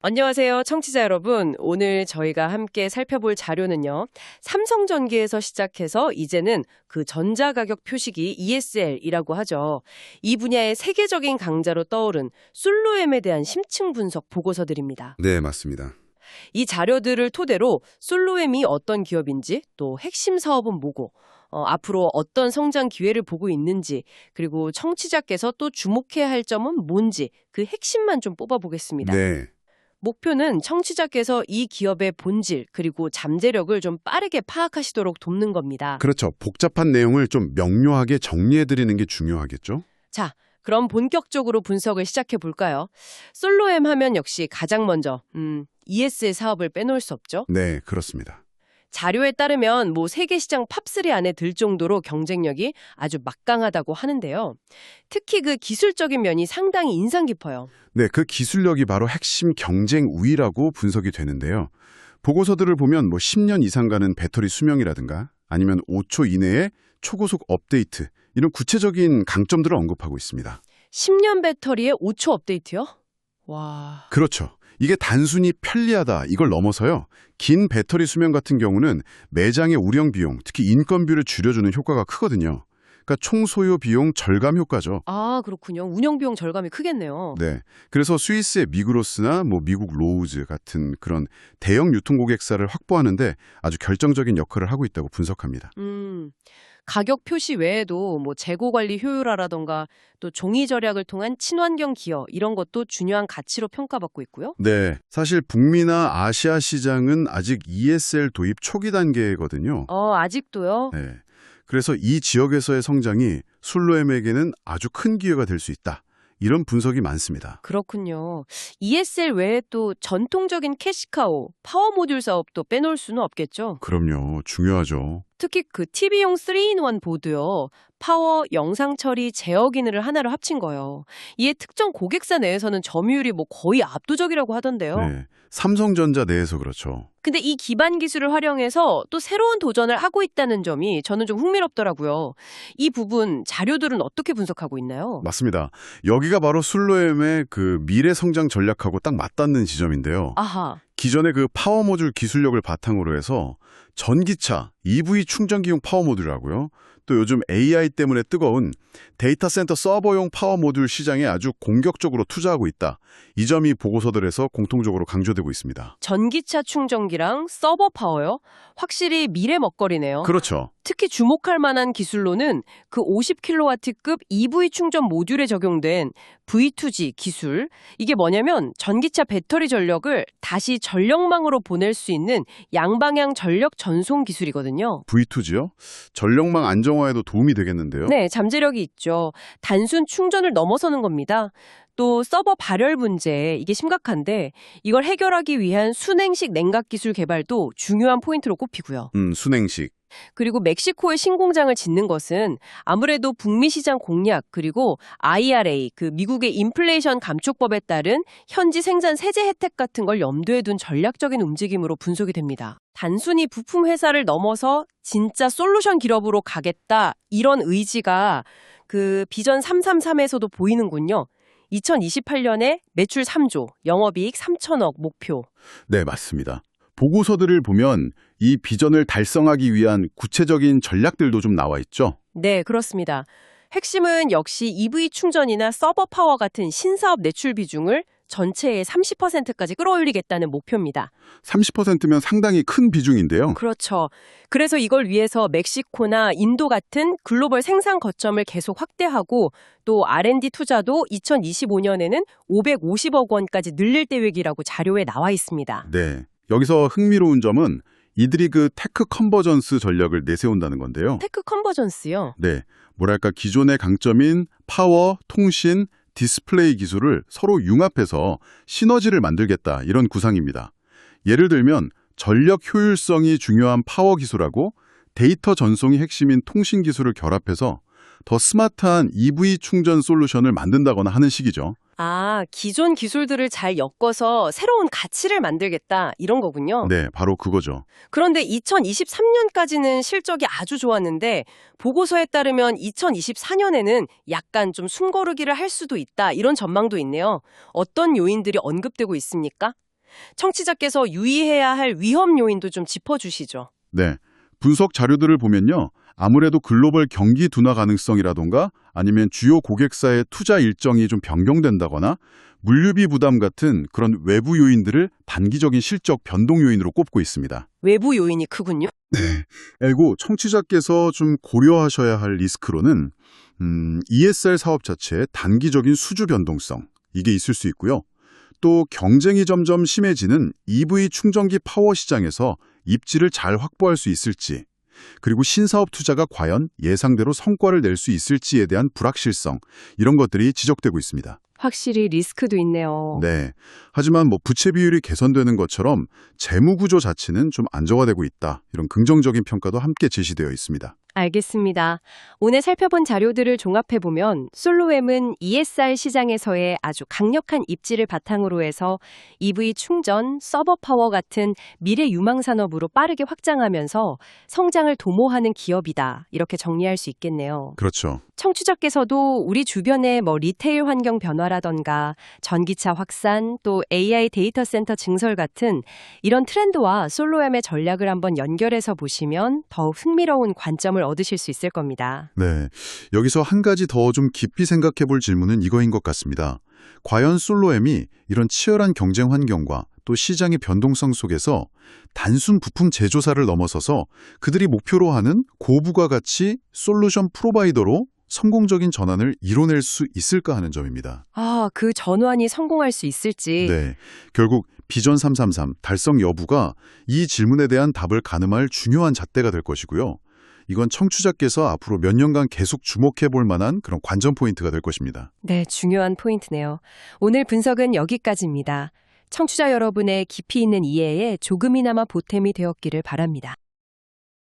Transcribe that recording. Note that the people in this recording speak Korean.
안녕하세요, 청취자 여러분. 오늘 저희가 함께 살펴볼 자료는요. 삼성전기에서 시작해서 이제는 그 전자가격 표시기 ESL이라고 하죠. 이 분야의 세계적인 강자로 떠오른 솔로엠에 대한 심층 분석 보고서들입니다. 네, 맞습니다. 이 자료들을 토대로 솔로엠이 어떤 기업인지, 또 핵심 사업은 뭐고, 앞으로 어떤 성장 기회를 보고 있는지, 그리고 청취자께서 또 주목해야 할 점은 뭔지 그 핵심만 좀 뽑아보겠습니다. 네. 목표는 청취자께서 이 기업의 본질 그리고 잠재력을 좀 빠르게 파악하시도록 돕는 겁니다. 그렇죠. 복잡한 내용을 좀 명료하게 정리해드리는 게 중요하겠죠? 자, 그럼 본격적으로 분석을 시작해 볼까요? 솔로엠 하면 역시 가장 먼저 ESL 사업을 빼놓을 수 없죠. 네, 그렇습니다. 자료에 따르면 세계 시장 탑3 안에 들 정도로 경쟁력이 아주 막강하다고 하는데요. 특히 그 기술적인 면이 상당히 인상 깊어요. 네, 그 기술력이 바로 핵심 경쟁 우위라고 분석이 되는데요. 보고서들을 보면 10년 이상 가는 배터리 수명이라든가 아니면 5초 이내에 초고속 업데이트 이런 구체적인 강점들을 언급하고 있습니다. 10년 배터리에 5초 업데이트요? 와... 그렇죠. 이게 단순히 편리하다 이걸 넘어서요. 긴 배터리 수명 같은 경우는 매장의 운영 비용, 특히 인건비를 줄여주는 효과가 크거든요. 그러니까 총 소요 비용 절감 효과죠. 아, 그렇군요. 운영 비용 절감이 크겠네요. 네. 그래서 스위스의 미그로스나 미국 로우즈 같은 그런 대형 유통고객사를 확보하는데 아주 결정적인 역할을 하고 있다고 분석합니다. 가격 표시 외에도 재고 관리 효율화라던가 또 종이 절약을 통한 친환경 기여 이런 것도 중요한 가치로 평가받고 있고요. 네. 사실 북미나 아시아 시장은 아직 ESL 도입 초기 단계거든요. 아직도요? 네. 그래서 이 지역에서의 성장이 솔로엠에게는 아주 큰 기회가 될 수 있다. 이런 분석이 많습니다. 그렇군요. ESL 외에 또 전통적인 캐시카우, 파워 모듈 사업도 빼놓을 수는 없겠죠. 그럼요. 중요하죠. 특히 그 TV용 3-in-1 보드요. 파워, 영상 처리, 제어 기능을 하나로 합친 거예요. 이에 특정 고객사 내에서는 점유율이 거의 압도적이라고 하던데요. 네. 삼성전자 내에서 그렇죠. 근데 이 기반 기술을 활용해서 또 새로운 도전을 하고 있다는 점이 저는 좀 흥미롭더라고요. 이 부분 자료들은 어떻게 분석하고 있나요? 맞습니다. 여기가 바로 솔로엠의 그 미래 성장 전략하고 딱 맞닿는 지점인데요. 아하. 기존의 그 파워 모듈 기술력을 바탕으로 해서 전기차, EV 충전기용 파워 모듈하고요. 또 요즘 AI 때문에 뜨거운 데이터 센터 서버용 파워 모듈 시장에 아주 공격적으로 투자하고 있다. 이 점이 보고서들에서 공통적으로 강조되고 있습니다. 전기차 충전기랑 서버 파워요? 확실히 미래 먹거리네요. 그렇죠. 특히 주목할 만한 기술로는 그 50kW급 EV 충전 모듈에 적용된 V2G 기술. 이게 뭐냐면 전기차 배터리 전력을 다시 전력망으로 보낼 수 있는 양방향 전력 전송 기술이거든요. V2G요? 전력망 안정화에도 도움이 되겠는데요? 네, 잠재력이 있죠. 단순 충전을 넘어서는 겁니다. 또 서버 발열 문제, 이게 심각한데 이걸 해결하기 위한 순행식 냉각 기술 개발도 중요한 포인트로 꼽히고요. 순행식. 그리고 멕시코에 신공장을 짓는 것은 아무래도 북미 시장 공략 그리고 IRA, 그 미국의 인플레이션 감축법에 따른 현지 생산 세제 혜택 같은 걸 염두에 둔 전략적인 움직임으로 분석이 됩니다. 단순히 부품 회사를 넘어서 진짜 솔루션 기업으로 가겠다 이런 의지가 그 비전 333에서도 보이는군요. 2028년에 매출 3조, 영업이익 3천억 목표. 네, 맞습니다. 보고서들을 보면 이 비전을 달성하기 위한 구체적인 전략들도 좀 나와 있죠? 네, 그렇습니다. 핵심은 역시 EV 충전이나 서버 파워 같은 신사업 내출 비중을 전체의 30%까지 끌어올리겠다는 목표입니다. 30%면 상당히 큰 비중인데요. 그렇죠. 그래서 이걸 위해서 멕시코나 인도 같은 글로벌 생산 거점을 계속 확대하고 또 R&D 투자도 2025년에는 550억 원까지 늘릴 계획이라고 자료에 나와 있습니다. 네. 여기서 흥미로운 점은 이들이 그 테크 컨버전스 전략을 내세운다는 건데요. 테크 컨버전스요? 네. 뭐랄까 기존의 강점인 파워, 통신, 디스플레이 기술을 서로 융합해서 시너지를 만들겠다 이런 구상입니다. 예를 들면 전력 효율성이 중요한 파워 기술하고 데이터 전송이 핵심인 통신 기술을 결합해서 더 스마트한 EV 충전 솔루션을 만든다거나 하는 식이죠. 아, 기존 기술들을 잘 엮어서 새로운 가치를 만들겠다 이런 거군요. 네, 바로 그거죠. 그런데 2023년까지는 실적이 아주 좋았는데 보고서에 따르면 2024년에는 약간 좀 숨고르기를 할 수도 있다 이런 전망도 있네요. 어떤 요인들이 언급되고 있습니까? 청취자께서 유의해야 할 위험 요인도 좀 짚어주시죠. 네. 분석 자료들을 보면요. 아무래도 글로벌 경기 둔화 가능성이라던가 아니면 주요 고객사의 투자 일정이 좀 변경된다거나 물류비 부담 같은 그런 외부 요인들을 단기적인 실적 변동 요인으로 꼽고 있습니다. 외부 요인이 크군요. 그리고 청취자께서 좀 고려하셔야 할 리스크로는 ESR 사업 자체의 단기적인 수주 변동성, 이게 있을 수 있고요. 또 경쟁이 점점 심해지는 EV 충전기 파워 시장에서 입지를 잘 확보할 수 있을지, 그리고 신사업 투자가 과연 예상대로 성과를 낼 수 있을지에 대한 불확실성, 이런 것들이 지적되고 있습니다. 확실히 리스크도 있네요. 네. 하지만 부채 비율이 개선되는 것처럼 재무 구조 자체는 좀 안정화되고 있다. 이런 긍정적인 평가도 함께 제시되어 있습니다. 알겠습니다. 오늘 살펴본 자료들을 종합해보면 솔로앰은 ESR 시장에서의 아주 강력한 입지를 바탕으로 해서 EV 충전, 서버 파워 같은 미래 유망 산업으로 빠르게 확장하면서 성장을 도모하는 기업이다. 이렇게 정리할 수 있겠네요. 그렇죠. 청취자께서도 우리 주변의 리테일 환경 변화라던가 전기차 확산, 또 AI 데이터 센터 증설 같은 이런 트렌드와 솔로앰의 전략을 한번 연결해서 보시면 더욱 흥미로운 관점을 얻으실 수 있을 겁니다. 네. 여기서 한 가지 더 좀 깊이 생각해 볼 질문은 이거인 것 같습니다. 과연 솔로앰이 이런 치열한 경쟁 환경과 또 시장의 변동성 속에서 단순 부품 제조사를 넘어서서 그들이 목표로 하는 고부가가치 솔루션 프로바이더로 성공적인 전환을 이뤄낼 수 있을까 하는 점입니다. 그 전환이 성공할 수 있을지. 네. 결국 비전 333 달성 여부가 이 질문에 대한 답을 가늠할 중요한 잣대가 될 것이고요. 이건 청취자께서 앞으로 몇 년간 계속 주목해 볼 만한 그런 관전 포인트가 될 것입니다. 네, 중요한 포인트네요. 오늘 분석은 여기까지입니다. 청취자 여러분의 깊이 있는 이해에 조금이나마 보탬이 되었기를 바랍니다.